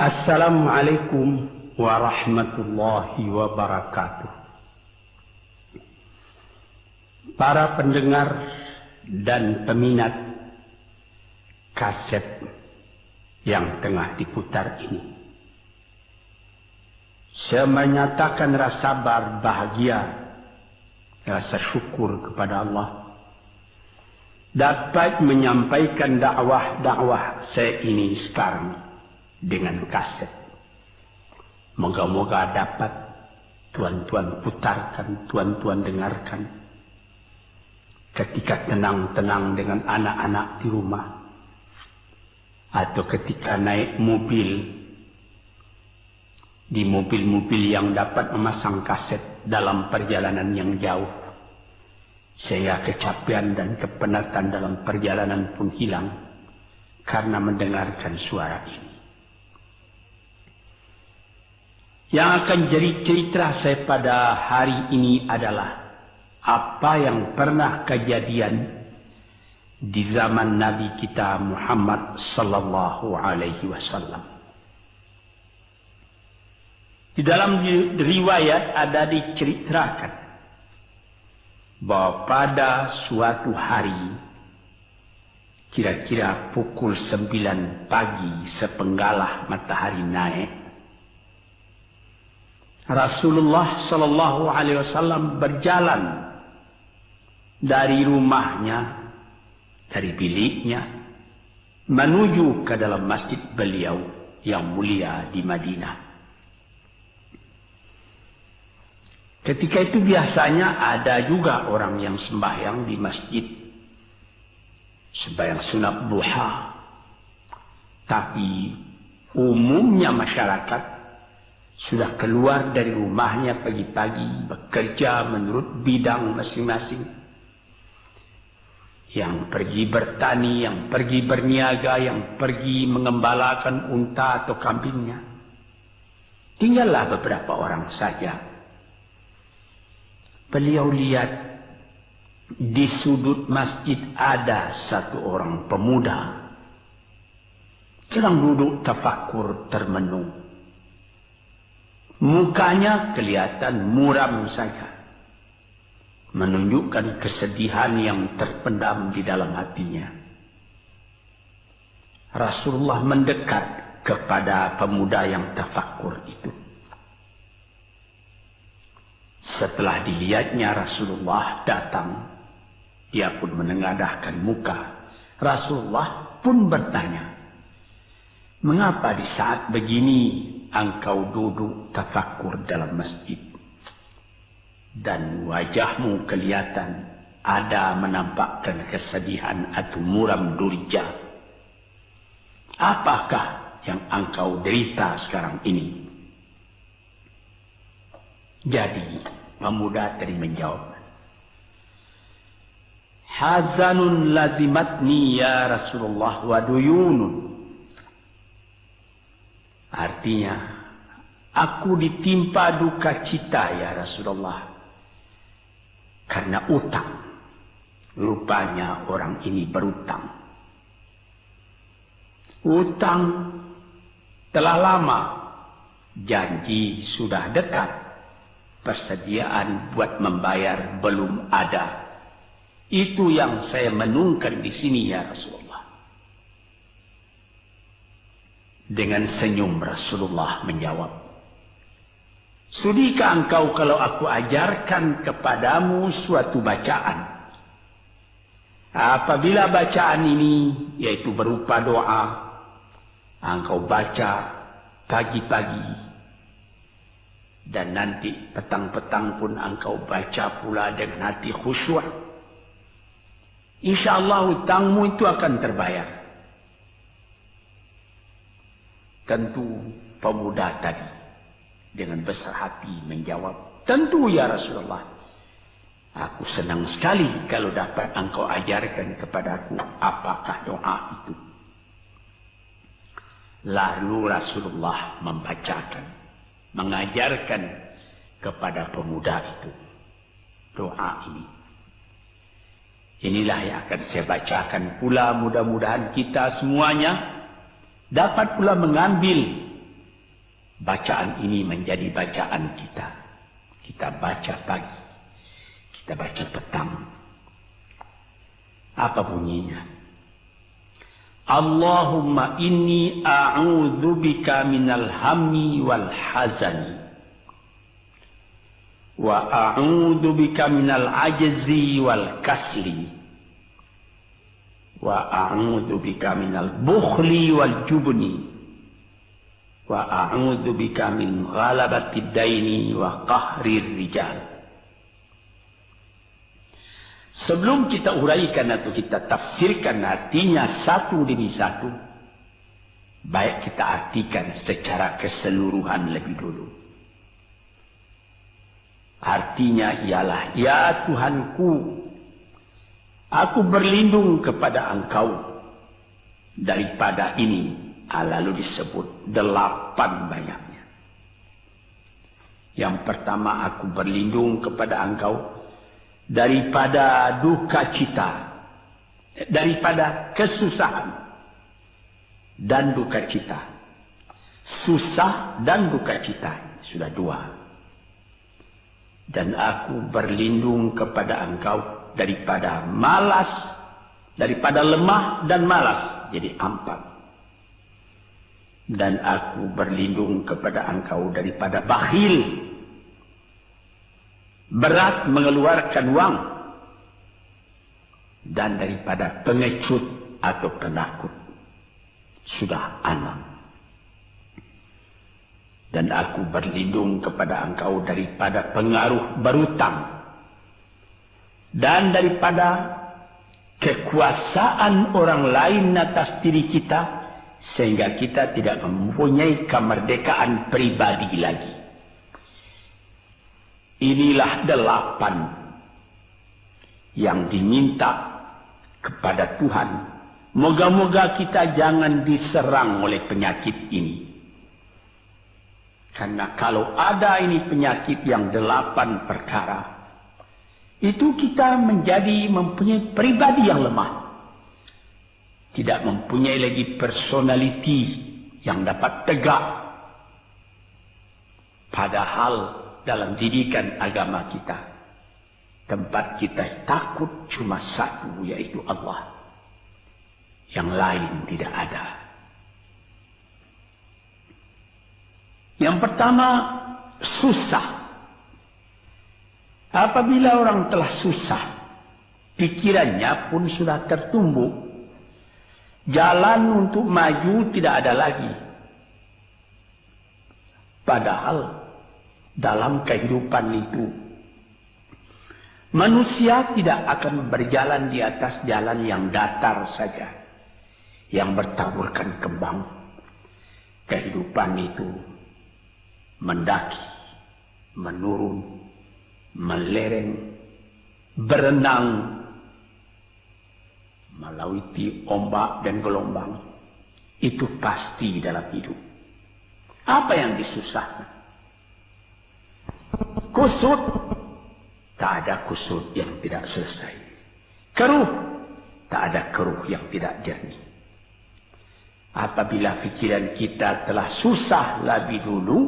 Assalamualaikum warahmatullahi wabarakatuh. Para pendengar dan peminat kaset yang tengah diputar ini, saya menyatakan rasa bahagia, rasa syukur kepada Allah dapat menyampaikan dakwah saya ini sekarang dengan kaset. Moga-moga dapat tuan-tuan putarkan, tuan-tuan dengarkan ketika tenang-tenang dengan anak-anak di rumah, atau ketika naik mobil, di mobil-mobil yang dapat memasang kaset dalam perjalanan yang jauh, sehingga kecapean dan kepenatan dalam perjalanan pun hilang karena mendengarkan suara ini. Yang akan jadi cerita saya pada hari ini adalah apa yang pernah kejadian di zaman Nabi kita Muhammad sallallahu alaihi wasallam. Di dalam riwayat ada diceritakan bahwa pada suatu hari, kira-kira pukul 9 pagi sepenggalah matahari naik, Rasulullah sallallahu alaihi wasallam berjalan dari rumahnya, dari biliknya, menuju ke dalam masjid beliau yang mulia di Madinah. Ketika itu biasanya ada juga orang yang sembahyang di masjid, sembahyang sunat duha. Tapi umumnya masyarakat sudah keluar dari rumahnya pagi-pagi, bekerja menurut bidang masing-masing. Yang pergi bertani, yang pergi berniaga, yang pergi mengembalakan unta atau kambingnya. Tinggallah beberapa orang saja. Beliau lihat di sudut masjid ada satu orang pemuda sedang duduk tafakur termenung. Mukanya kelihatan muram saja, menunjukkan kesedihan yang terpendam di dalam hatinya. Rasulullah mendekat kepada pemuda yang tafakur itu. Setelah dilihatnya Rasulullah datang, dia pun menengadahkan muka. Rasulullah pun bertanya, "Mengapa di saat begini engkau duduk tafakur dalam masjid? Dan wajahmu kelihatan ada menampakkan kesedihan atau muram durja. Apakah yang engkau derita sekarang ini?" Jadi pemuda tadi menjawab, "Hazanun lazimatni ya Rasulullah wa duyunun." Artinya, aku ditimpa duka cita ya Rasulullah karena utang. Rupanya orang ini berutang. Utang telah lama, janji sudah dekat, persediaan buat membayar belum ada. Itu yang saya menungkan di sini ya Rasulullah. Dengan senyum Rasulullah menjawab, "Sudikah engkau kalau aku ajarkan kepadamu suatu bacaan? Apabila bacaan ini, yaitu berupa doa, engkau baca pagi-pagi, dan nanti petang-petang pun engkau baca pula dengan hati khusyuk, insya-Allah hutangmu itu akan terbayar." Tentu pemuda tadi dengan besar hati menjawab, "Tentu ya Rasulullah. Aku senang sekali kalau dapat engkau ajarkan kepadaku apakah doa itu." Lalu Rasulullah membacakan, mengajarkan kepada pemuda itu doa ini. Inilah yang akan saya bacakan pula, mudah-mudahan kita semuanya dapat pula mengambil bacaan ini menjadi bacaan kita. Kita baca pagi, kita baca petang. Apa bunyinya? Allahumma inni a'udzubika minal hammi wal hazani wa a'udzubika minal ajzi wal kasli wa a'udzubika minal bukhli wal jubni wa a'udzubika min ghalabatid daini wa qahrir rijal. Sebelum kita uraikan atau kita tafsirkan artinya satu demi satu, baik kita artikan secara keseluruhan lebih dulu. Artinya ialah, ya Tuhanku, aku berlindung kepada Engkau daripada ini. Lalu disebut 8 banyaknya. Yang pertama, aku berlindung kepada Engkau daripada duka cita, daripada kesusahan dan duka cita. Susah dan duka cita, sudah 2. Dan aku berlindung kepada Engkau daripada malas, daripada lemah dan malas, jadi 4. Dan aku berlindung kepada Engkau daripada bakhil, berat mengeluarkan wang, dan daripada pengecut atau penakut, sudah 6. Dan aku berlindung kepada Engkau daripada pengaruh berutang dan daripada kekuasaan orang lain atas diri kita, sehingga kita tidak mempunyai kemerdekaan pribadi lagi. Inilah 8 yang diminta kepada Tuhan. Moga-moga kita jangan diserang oleh penyakit ini. Karena kalau ada ini penyakit yang 8 perkara, itu kita mempunyai pribadi yang lemah. Tidak mempunyai lagi personality yang dapat tegak. Padahal dalam didikan agama kita, tempat kita takut cuma satu, yaitu Allah. Yang lain tidak ada. Yang pertama, susah. Apabila orang telah susah, pikirannya pun sudah tertumbuk. Jalan untuk maju tidak ada lagi. Padahal dalam kehidupan itu, manusia tidak akan berjalan di atas jalan yang datar saja, yang bertaburkan kembang. Kehidupan itu mendaki, menurun, melereng, berenang, melewati ombak dan gelombang. Itu pasti dalam hidup. Apa yang disusahkan? Kusut, tak ada kusut yang tidak selesai. Keruh, tak ada keruh yang tidak jernih. Apabila pikiran kita telah susah lebih dulu,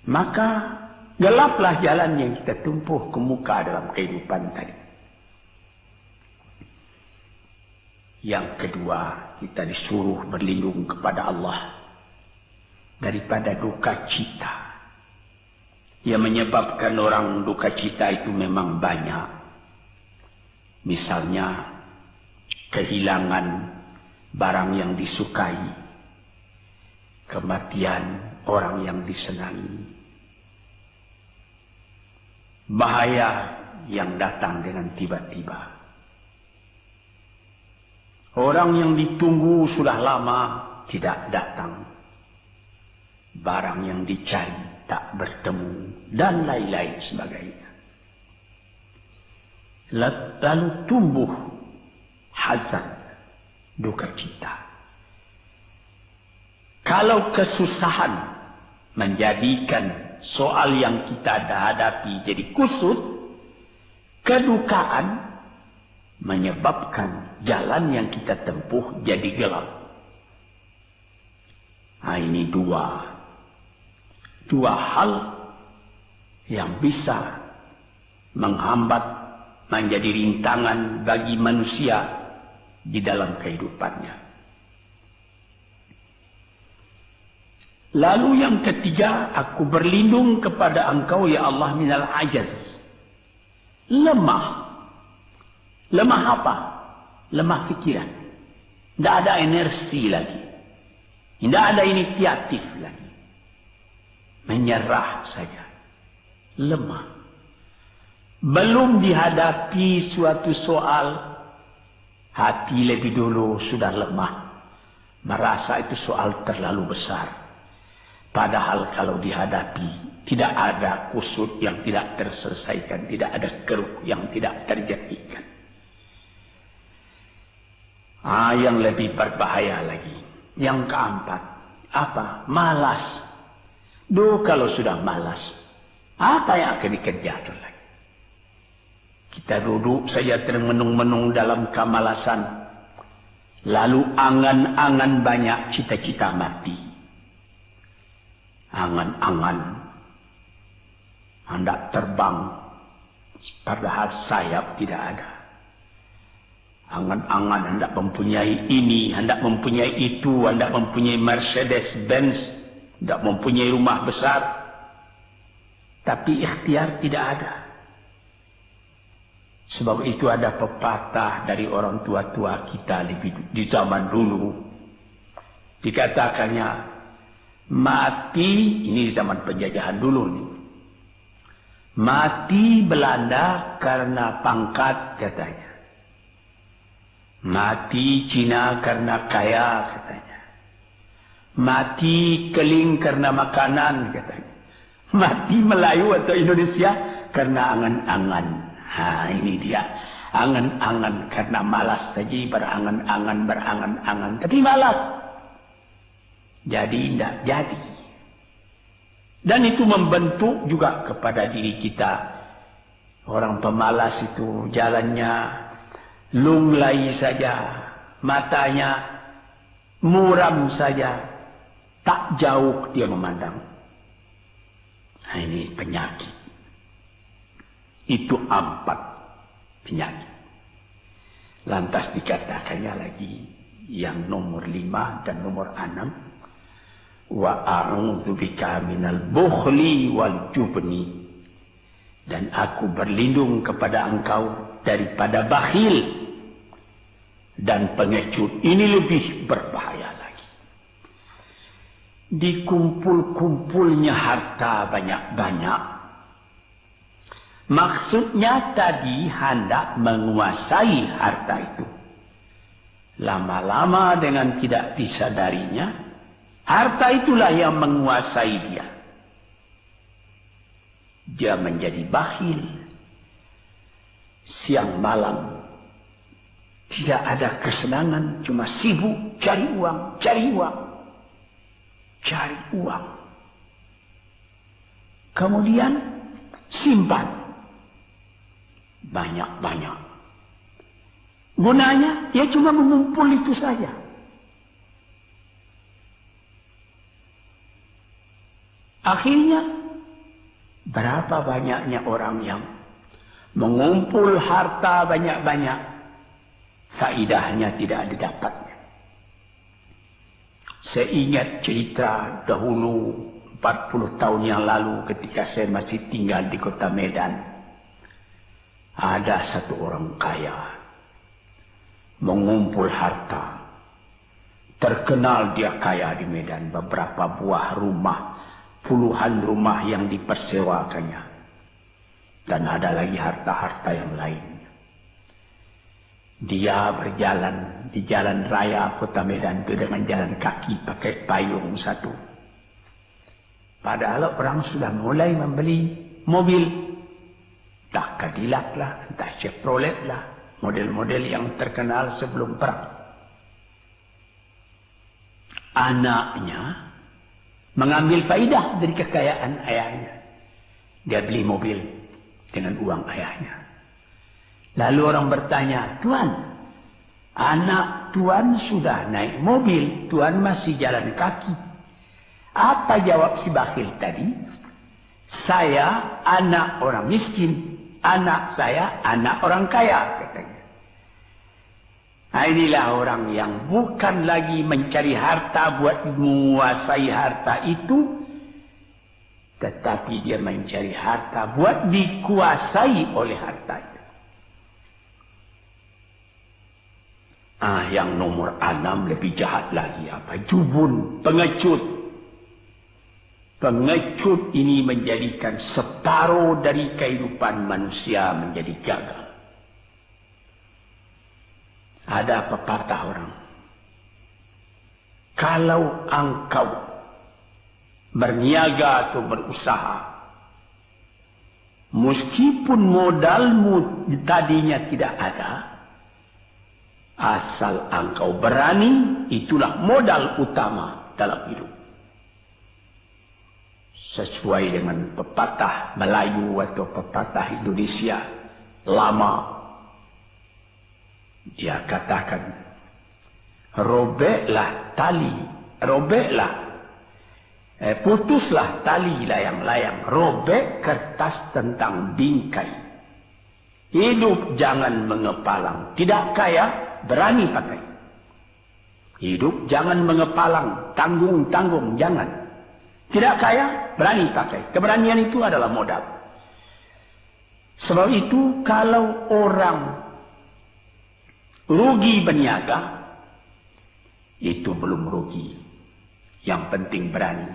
maka gelaplah jalan yang kita tempuh ke muka dalam kehidupan tadi. Yang kedua, kita disuruh berlindung kepada Allah daripada duka cita. Yang menyebabkan orang duka cita itu memang banyak. Misalnya, kehilangan barang yang disukai, kematian orang yang disenangi, bahaya yang datang dengan tiba-tiba. Orang yang ditunggu sudah lama tidak datang. Barang yang dicari tak bertemu. Dan lain-lain sebagainya. Lalu tumbuh hazan, duka cita. Kalau kesusahan menjadikan soal yang kita hadapi jadi kusut, kedukaan menyebabkan jalan yang kita tempuh jadi gelap. Nah, ini 2 dua hal yang bisa menghambat, menjadi rintangan bagi manusia di dalam kehidupannya. Lalu yang ketiga, aku berlindung kepada Engkau ya Allah minal ajaz. Lemah. Lemah apa? Lemah pikiran. Tidak ada energi lagi. Tidak ada inisiatif lagi. Menyerah saja. Lemah. Belum dihadapi suatu soal, hati lebih dulu sudah lemah. Merasa itu soal terlalu besar. Padahal kalau dihadapi, tidak ada kusut yang tidak terselesaikan. Tidak ada keruh yang tidak terjadikan. Yang lebih berbahaya lagi. Yang keempat, apa? Malas. Kalau sudah malas, apa yang akan dikerjakan lagi? Kita duduk saja termenung-menung dalam kemalasan. Lalu angan-angan banyak, cita-cita mati. Angan-angan hendak terbang, padahal sayap tidak ada. Angan-angan hendak mempunyai ini, hendak mempunyai itu, hendak mempunyai Mercedes-Benz, hendak mempunyai rumah besar. Tapi ikhtiar tidak ada. Sebab itu ada pepatah dari orang tua-tua kita di zaman dulu. Dikatakannya, mati, ini di zaman penjajahan dulu nih. Mati Belanda karena pangkat katanya. Mati Cina karena kaya katanya. Mati Keling karena makanan katanya. Mati Melayu atau Indonesia karena angan-angan. Ini dia. Angan-angan karena malas saja, berangan-angan. Tapi malas. Jadi tidak jadi. Dan itu membentuk juga kepada diri kita. Orang pemalas itu jalannya lunglai saja. Matanya muram saja. Tak jauh dia memandang. Nah, ini penyakit. Itu 4 penyakit. Lantas dikatakannya lagi yang nomor 5 dan nomor 6. Wa a'udzubika minal bukhli wal jubni. Dan aku berlindung kepada Engkau daripada bakhil dan pengecut. Ini lebih berbahaya lagi. Dikumpul-kumpulnya harta banyak-banyak. Maksudnya tadi hendak menguasai harta itu. Lama-lama dengan tidak disadarinya, harta itulah yang menguasai dia. Dia menjadi bakhil. Siang malam tidak ada kesenangan, cuma sibuk cari uang, cari uang, cari uang. Kemudian simpan banyak-banyak. Gunanya dia cuma mengumpul itu saja. Akhirnya, berapa banyaknya orang yang mengumpul harta banyak-banyak, faidahnya tidak didapatnya. Saya ingat cerita dahulu 40 tahun yang lalu ketika saya masih tinggal di kota Medan. Ada satu orang kaya mengumpul harta. Terkenal dia kaya di Medan, beberapa buah rumah, puluhan rumah yang dipersewakannya. Dan ada lagi harta-harta yang lain. Dia berjalan di jalan raya kota Medan itu dengan jalan kaki pakai payung satu. Padahal orang sudah mulai membeli mobil. Entah Cadillac lah, entah Chevrolet lah. Model-model yang terkenal sebelum perang. Anaknya mengambil faidah dari kekayaan ayahnya. Dia beli mobil dengan uang ayahnya. Lalu orang bertanya, Tuan, anak Tuan sudah naik mobil, Tuan masih jalan kaki. Apa jawab si bakhil tadi? Saya anak orang miskin, anak saya anak orang kaya, katanya. Nah, inilah orang yang bukan lagi mencari harta buat menguasai harta itu, tetapi dia mencari harta buat dikuasai oleh harta itu. Yang nomor 6 lebih jahat lagi. Apa? Jubun, pengecut. Pengecut ini menjadikan separuh dari kehidupan manusia menjadi gagal. Ada pepatah orang, kalau engkau berniaga atau berusaha, meskipun modalmu tadinya tidak ada, asal engkau berani, itulah modal utama dalam hidup. Sesuai dengan pepatah Melayu atau pepatah Indonesia lama, dia katakan, putuslah tali layang-layang, robek kertas tentang bingkai. Hidup jangan mengepalang, tidak kaya berani pakai. Hidup jangan mengepalang, tanggung-tanggung jangan. Tidak kaya berani pakai. Keberanian itu adalah modal. Sebab itu kalau orang rugi berniaga, itu belum rugi. Yang penting berani.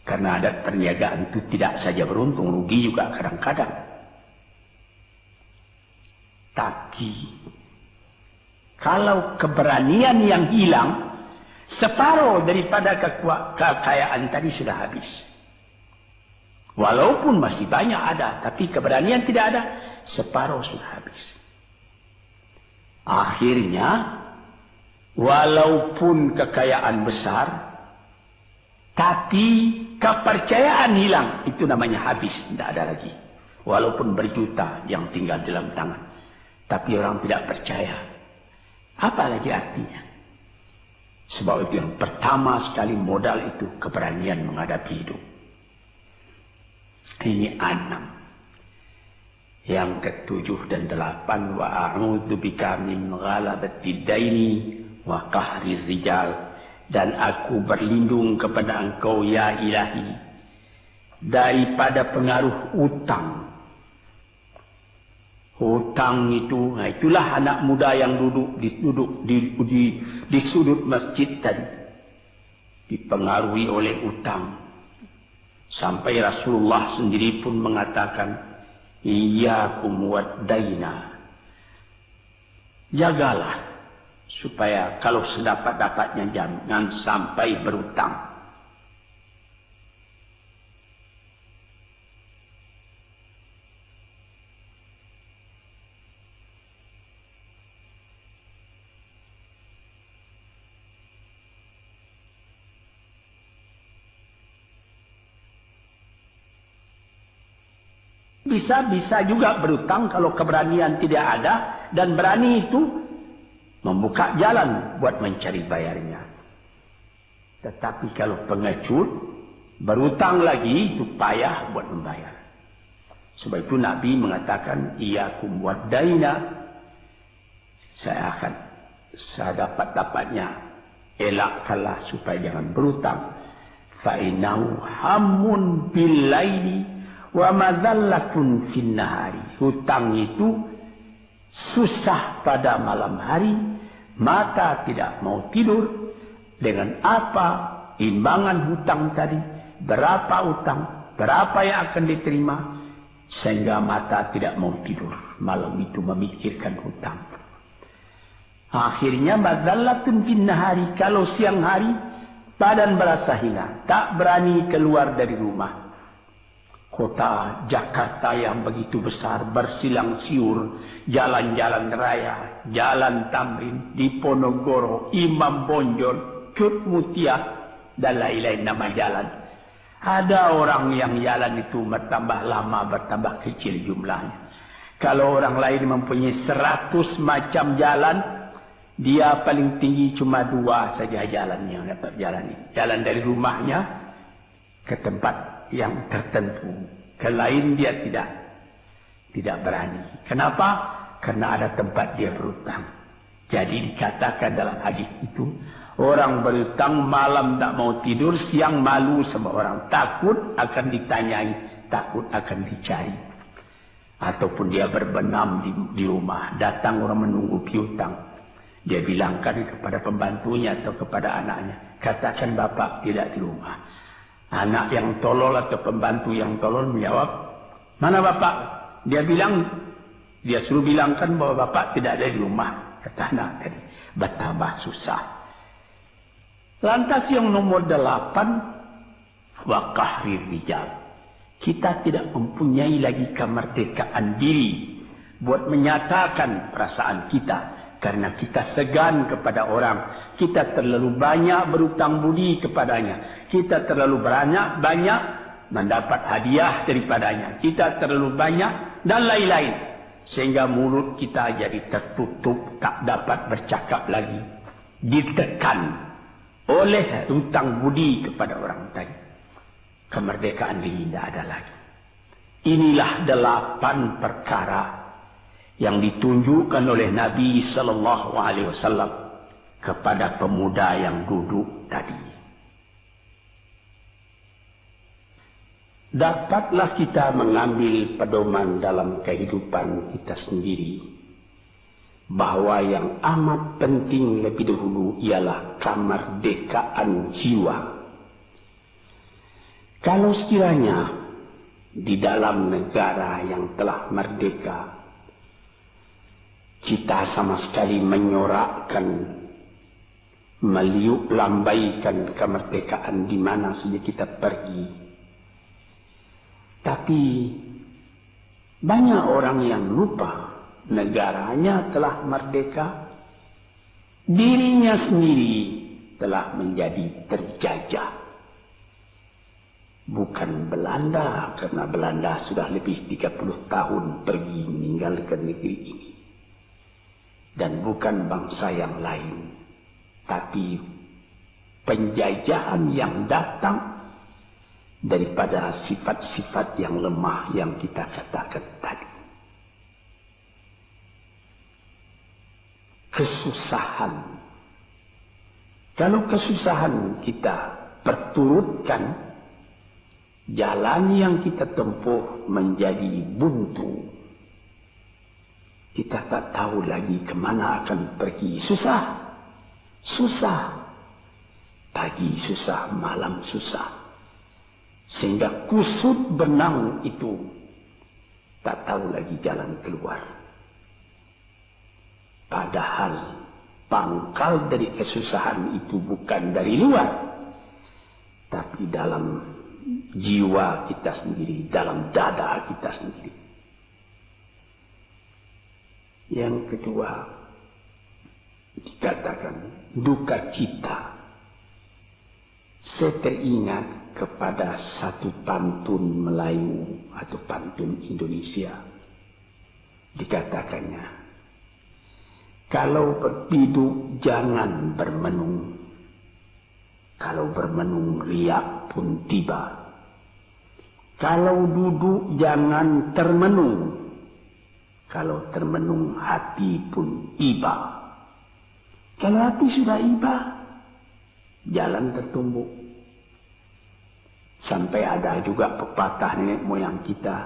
Karena adat perniagaan itu tidak saja beruntung, rugi juga kadang-kadang. Tapi kalau keberanian yang hilang, separuh daripada kekayaan tadi sudah habis. Walaupun masih banyak ada, tapi keberanian tidak ada, separuh sudah habis. Akhirnya, walaupun kekayaan besar, tapi kepercayaan hilang, itu namanya habis, tidak ada lagi. Walaupun berjuta yang tinggal dalam tangan, tapi orang tidak percaya. Apa lagi artinya? Sebab itu yang pertama sekali modal itu keberanian menghadapi hidup. Ini 6. Yang ke-7 dan 8, wa a'udzu bika min ghalabatid daini wa qahri rijal, dan aku berlindung kepada Engkau ya Ilahi daripada pengaruh utang. Hutang itu, itulah anak muda yang duduk di sudut masjid tadi, dipengaruhi oleh utang. Sampai Rasulullah sendiri pun mengatakan, iyyakum wad-daina. Jagalah supaya kalau sedapat-dapatnya jangan sampai berutang. Bisa juga berutang kalau keberanian tidak ada, dan berani itu membuka jalan buat mencari bayarnya. Tetapi kalau pengecut berutang lagi, itu payah buat membayar. Sebab itu Nabi mengatakan, iyyakum wad-daina, saya akan sedapat-dapatnya elakkanlah supaya jangan berutang. Fa innahu hammun bil laili wa mazallatun fin nahari. Hutang itu susah pada malam hari, mata tidak mau tidur. Dengan apa imbangan hutang tadi, berapa utang, berapa yang akan diterima, sehingga mata tidak mau tidur malam itu memikirkan hutang. Akhirnya mazallatun fin nahari, kalau siang hari badan berasa hina, tak berani keluar dari rumah. Kota Jakarta yang begitu besar, bersilang siur, jalan-jalan raya, jalan Tamrin, Diponegoro, Imam Bonjol, Cut Mutia, dan lain-lain nama jalan. Ada orang yang jalan itu bertambah lama, bertambah kecil jumlahnya. Kalau orang lain mempunyai 100 macam jalan, dia paling tinggi cuma 2 saja jalannya dapat jalani. Jalan dari rumahnya ke tempat yang tertentu. Ke lain dia tidak berani. Kenapa? Karena ada tempat dia berhutang. Jadi dikatakan dalam hadis itu, orang berhutang malam tak mau tidur, siang malu sama orang. Takut akan ditanyai, takut akan dicari. Ataupun dia berbenam di rumah, datang orang menunggu piutang. Dia bilangkan kepada pembantunya atau kepada anaknya, katakan bapak tidak di rumah. Anak yang tolol atau pembantu yang tolol menjawab, mana bapak? Dia suruh bilangkan bahwa bapak tidak ada di rumah. Kata anak tadi, betapa susah. Lantas yang nomor 8, wa qahrir rijal. Kita tidak mempunyai lagi kemerdekaan diri buat menyatakan perasaan kita. Karena kita segan kepada orang. Kita terlalu banyak berutang budi kepadanya. Kita terlalu banyak mendapat hadiah daripadanya. Kita terlalu banyak dan lain-lain. Sehingga mulut kita jadi tertutup. Tak dapat bercakap lagi. Ditekan oleh hutang budi kepada orang tadi. Kemerdekaan diri tidak ada lagi. Inilah 8 perkara yang ditunjukkan oleh Nabi Sallallahu Alaihi Wasallam kepada pemuda yang duduk tadi. Dapatlah kita mengambil pedoman dalam kehidupan kita sendiri bahwa yang amat penting lebih dahulu ialah kemerdekaan jiwa. Kalau sekiranya di dalam negara yang telah merdeka kita sama sekali menyorakkan, meliuk lambaikan kemerdekaan di mana saja kita pergi. Tapi banyak orang yang lupa negaranya telah merdeka, dirinya sendiri telah menjadi terjajah. Bukan Belanda, karena Belanda sudah lebih 30 tahun pergi meninggalkan negeri ini. Dan bukan bangsa yang lain, tapi penjajahan yang datang daripada sifat-sifat yang lemah yang kita katakan tadi. Kesusahan. Kalau kesusahan kita perturutkan, jalan yang kita tempuh menjadi buntu. Kita tak tahu lagi kemana akan pergi. Susah. Susah. Pagi susah, malam susah. Sehingga kusut benang itu tak tahu lagi jalan keluar. Padahal pangkal dari kesusahan itu bukan dari luar. Tapi dalam jiwa kita sendiri, dalam dada kita sendiri. Yang kedua, dikatakan duka cita. Saya teringat kepada satu pantun Melayu atau pantun Indonesia. Dikatakannya, kalau berhidup jangan bermenung. Kalau bermenung riak pun tiba. Kalau duduk jangan termenung. Kalau termenung hati pun iba. Kalau hati sudah iba, jalan tertumbuk. Sampai ada juga pepatah nenek moyang kita,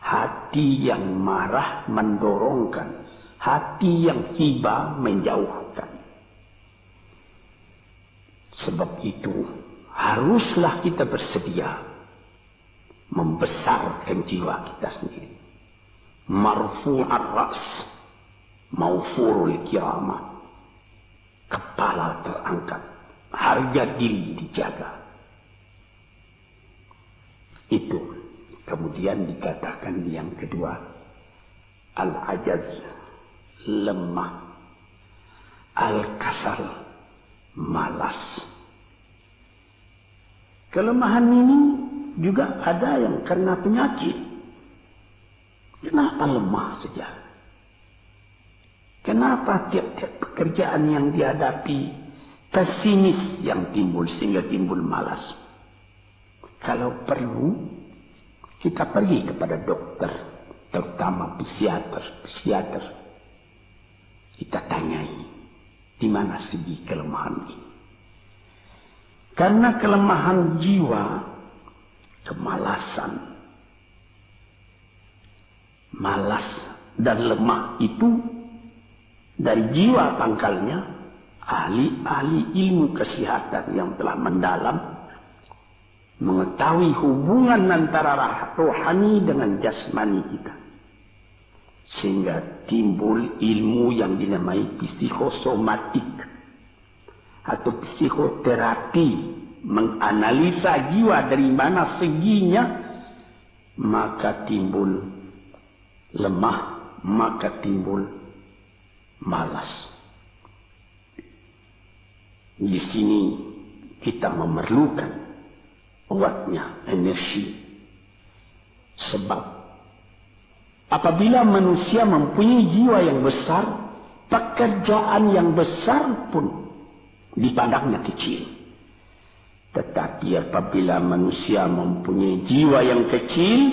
hati yang marah mendorongkan, hati yang iba menjauhkan. Sebab itu haruslah kita bersedia membesarkan jiwa kita sendiri. Marfu'ar ras, maufurul kiramah. Kepala terangkat, harga diri dijaga. Itu. Kemudian dikatakan yang kedua, al-ajaz, lemah. Al-kasal, malas. Kelemahan ini juga ada yang karena penyakit. Kenapa lemah saja? Kenapa tiap-tiap pekerjaan yang dihadapi pesimis yang timbul sehingga timbul malas? kalau perlu kita pergi kepada dokter, terutama psikiater. Kita tanyai di mana segi kelemahan ini. Karena kelemahan jiwa, kemalasan, malas dan lemah itu dari jiwa pangkalnya. Ahli-ahli ilmu kesehatan yang telah mendalam mengetahui hubungan antara rohani dengan jasmani kita, sehingga timbul ilmu yang dinamai psikosomatik atau psikoterapi, menganalisa jiwa dari mana seginya, maka timbul lemah, maka timbul malas. Di sini kita memerlukan kuatnya energi. Sebab apabila manusia mempunyai jiwa yang besar, pekerjaan yang besar pun dipandangnya kecil. Tetapi apabila manusia mempunyai jiwa yang kecil,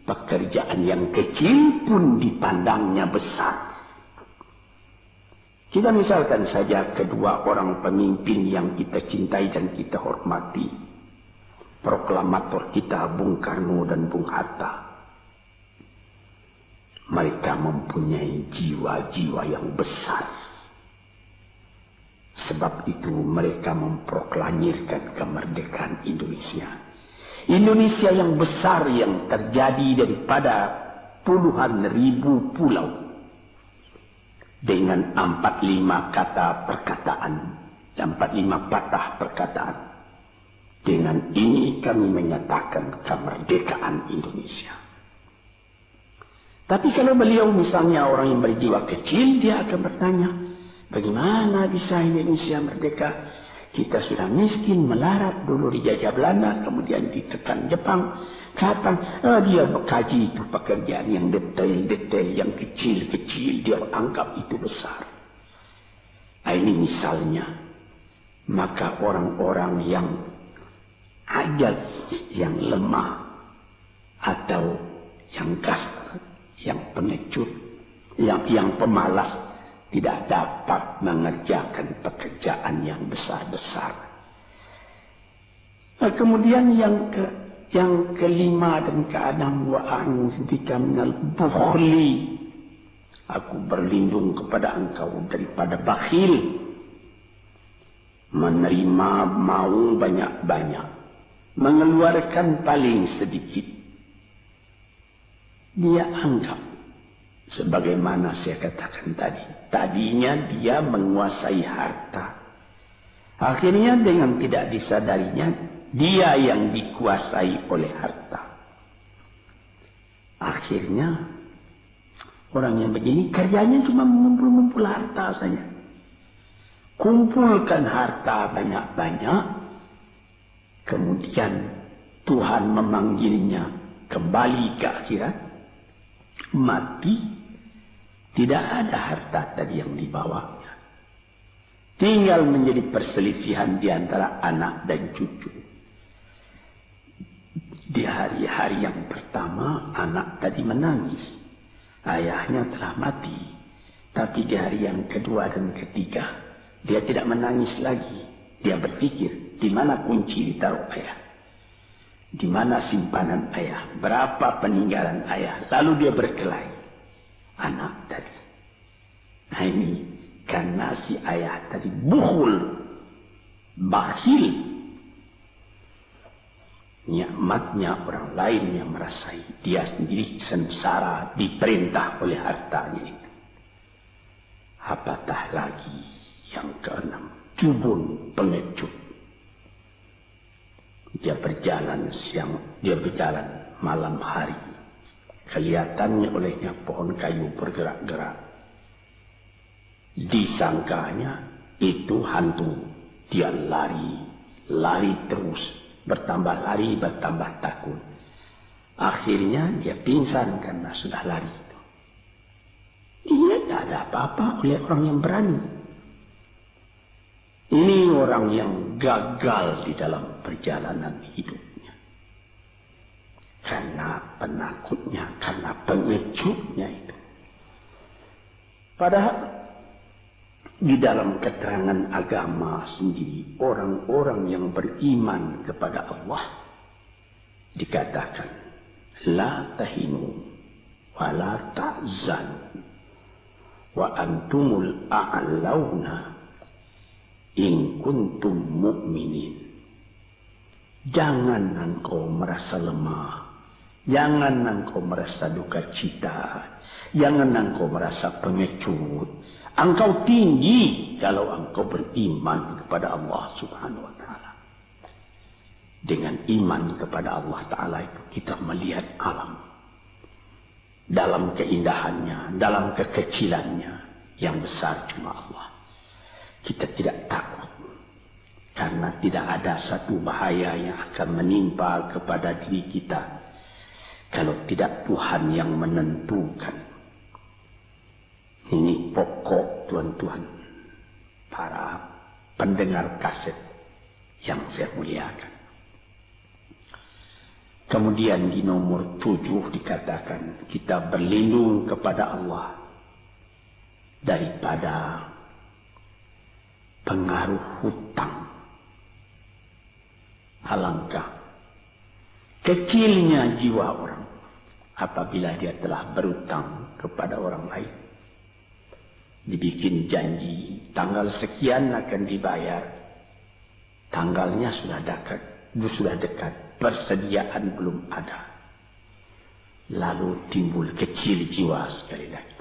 pekerjaan yang kecil pun dipandangnya besar. Kita misalkan saja kedua orang pemimpin yang kita cintai dan kita hormati. Proklamator kita Bung Karno dan Bung Hatta. Mereka mempunyai jiwa-jiwa yang besar. Sebab itu mereka memproklamirkan kemerdekaan Indonesia. Indonesia yang besar yang terjadi daripada puluhan ribu pulau. Dengan 45 kata perkataan, 45 patah perkataan. Dengan ini kami menyatakan kemerdekaan Indonesia. Tapi kalau beliau misalnya orang yang berjiwa kecil, dia akan bertanya, bagaimana bisa Indonesia merdeka? Kita sudah miskin, melarat, dulu dijajah Belanda, kemudian ditekan Jepang. Kapan? Dia mengkaji itu pekerjaan yang detail-detail, yang kecil-kecil, dia anggap itu besar. Ini misalnya. Maka orang-orang yang ajaz, yang lemah, atau yang kasar, yang pengecut, yang pemalas, tidak dapat mengerjakan pekerjaan yang besar-besar. Kemudian yang kelima dan keenam, wa a'udzubika minal bukhli. Aku berlindung kepada engkau daripada bakhil. Menerima mau banyak-banyak, mengeluarkan paling sedikit. Dia anggap, sebagaimana saya katakan tadi, tadinya dia menguasai harta. Akhirnya dengan tidak disadarinya, dia yang dikuasai oleh harta. Akhirnya orang yang begini kerjanya cuma mengumpul-ngumpul harta saja. Kumpulkan harta banyak-banyak. Kemudian Tuhan memanggilnya kembali ke akhirat. Mati. Tidak ada harta tadi yang dibawanya. Tinggal menjadi perselisihan di antara anak dan cucu. Di hari-hari yang pertama, anak tadi menangis. Ayahnya telah mati. Tapi di hari yang kedua dan ketiga, dia tidak menangis lagi. Dia berpikir, di mana kunci ditaruh ayah? Di mana simpanan ayah? Berapa peninggalan ayah? Lalu dia berkelahi. Anak tadi. Nah ini, karena si ayah tadi bukhul, bakhil. Nikmatnya orang lain yang merasai, dia sendiri sengsara diperintah oleh hartanya itu. Apatah lagi yang keenam, jubun, pengecut. Dia berjalan siang, dia berjalan malam hari. Kelihatannya olehnya pohon kayu bergerak-gerak. Disangkanya itu hantu. Dia lari terus. Bertambah lari, bertambah takut. Akhirnya dia pingsan karena sudah lari itu. Dia tidak ada apa-apa oleh orang yang berani. Ini orang yang gagal di dalam perjalanan hidupnya. karena penakutnya, karena pengejutnya itu. Padahal di dalam keterangan agama sendiri, orang-orang yang beriman kepada Allah dikatakan la tahinu wa la tahzanu wa antumul a'launa in kuntum mu'minin. Jangan engkau merasa lemah, jangan engkau merasa duka cita, jangan engkau merasa pengecut. Engkau tinggi kalau engkau beriman kepada Allah Subhanahu wa Ta'ala. Dengan iman kepada Allah Ta'ala itu kita melihat alam dalam keindahannya, dalam kekecilannya. Yang besar cuma Allah. Kita tidak takut karena tidak ada satu bahaya yang akan menimpa kepada diri kita kalau tidak Tuhan yang menentukan. Ini pokok tuan-tuan, para pendengar kaset yang saya muliakan. Kemudian di nomor 7 dikatakan kita berlindung kepada Allah daripada pengaruh hutang. Alangkah kecilnya jiwa orang apabila dia telah berutang kepada orang lain. Dibikin janji tanggal sekian akan dibayar, tanggalnya sudah dekat, persediaan belum ada, lalu timbul kecil jiwa sekali lagi.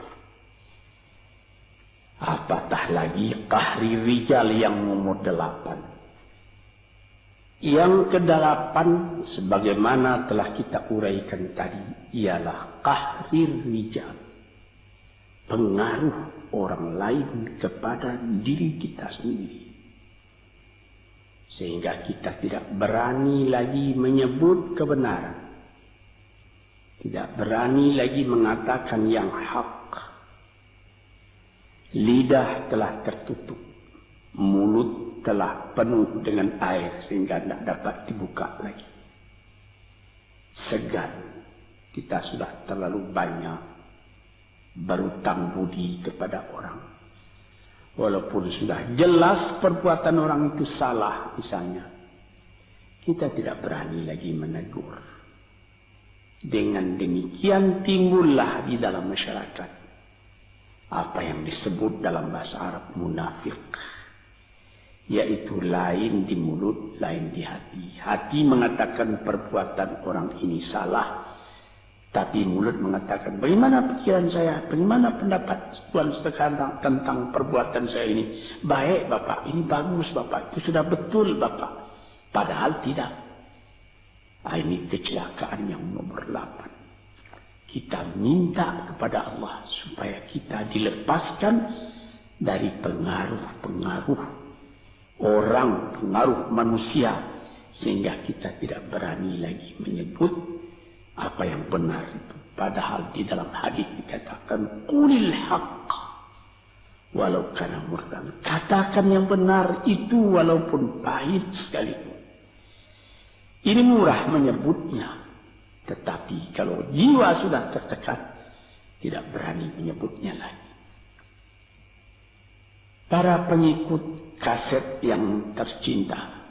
Apatah lagi qahri rijal yang nomor 8. Yang ke-8 sebagaimana telah kita uraikan tadi ialah qahri rijal, pengaruh orang lain kepada diri kita sendiri. Sehingga kita tidak berani lagi menyebut kebenaran. Tidak berani lagi mengatakan yang hak. Lidah telah tertutup. Mulut telah penuh dengan air sehingga tidak dapat dibuka lagi. Segan. Kita sudah terlalu banyak berutang budi kepada orang. Walaupun sudah jelas perbuatan orang itu salah misalnya, kita tidak berani lagi menegur. Dengan demikian timbullah di dalam masyarakat apa yang disebut dalam bahasa Arab munafik, yaitu lain di mulut, lain di hati. Hati mengatakan perbuatan orang ini salah, tapi mulut mengatakan, bagaimana pikiran saya? Bagaimana pendapat Tuhan sekarang tentang perbuatan saya ini? Baik Bapak, ini bagus Bapak, itu sudah betul Bapak. Padahal tidak. Ini kecelakaan yang nomor 8. Kita minta kepada Allah supaya kita dilepaskan dari pengaruh-pengaruh orang, pengaruh manusia. Sehingga kita tidak berani lagi menyebut apa yang benar itu. Padahal di dalam hadis dikatakan qulil haqq walau kana murran. Katakan yang benar itu walaupun pahit sekalipun. Ini murah menyebutnya, tetapi kalau jiwa sudah tertekan tidak berani menyebutnya lagi. Para pengikut kaset yang tercinta,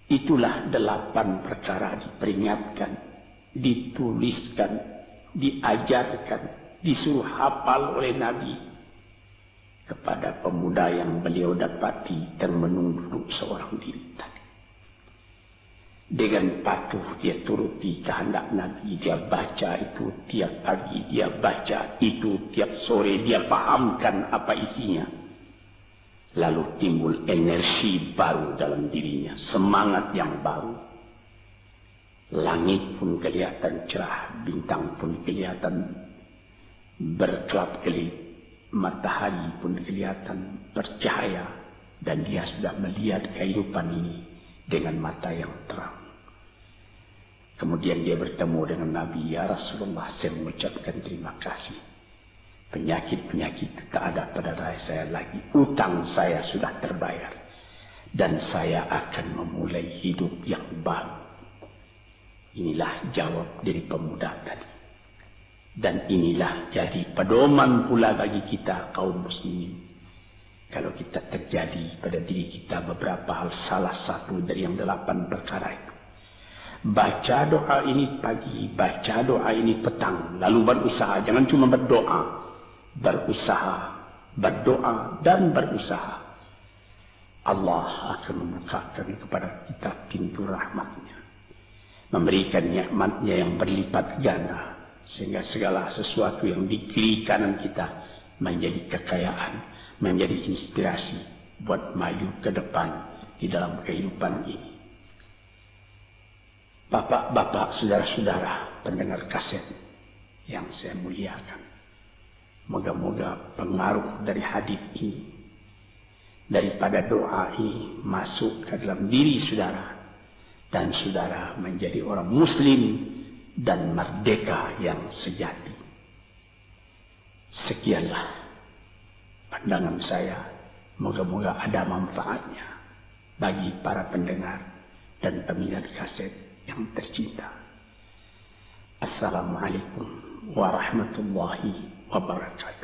itulah 8 perkara diperingatkan, dituliskan, diajarkan, disuruh hafal oleh Nabi kepada pemuda yang beliau dapati dan menunggu seorang diri tadi. Dengan patuh dia turuti kehendak Nabi, dia baca itu tiap pagi, dia baca itu tiap sore, dia pahamkan apa isinya. Lalu timbul energi baru dalam dirinya, semangat yang baru. Langit pun kelihatan cerah, bintang pun kelihatan berkelap-kelip, matahari pun kelihatan bercahaya, dan dia sudah melihat kehidupan ini dengan mata yang terang. Kemudian dia bertemu dengan Nabi, ya Rasulullah, saya mengucapkan terima kasih. Penyakit-penyakit tak ada pada diri saya lagi, utang saya sudah terbayar, dan saya akan memulai hidup yang baru. Inilah jawab dari pemuda tadi. Dan inilah jadi pedoman pula bagi kita kaum muslimin. Kalau kita terjadi pada diri kita beberapa hal, salah satu dari yang 8 perkara itu. Baca doa ini pagi, baca doa ini petang, lalu berusaha. Jangan cuma berdoa, berusaha, berdoa dan berusaha. Allah akan membukakan kepada kita pintu rahmatnya, memberikan nikmatnya yang berlipat ganda, sehingga segala sesuatu yang di kiri kanan kita menjadi kekayaan, menjadi inspirasi buat maju ke depan di dalam kehidupan ini. Bapak-bapak, saudara-saudara pendengar kaset yang saya muliakan, moga-moga pengaruh dari hadis ini, daripada doa ini masuk ke dalam diri saudara, dan saudara menjadi orang muslim dan merdeka yang sejati. Sekianlah pandangan saya. Moga-moga ada manfaatnya bagi para pendengar dan peminat kaset yang tercinta. Assalamualaikum warahmatullahi wabarakatuh.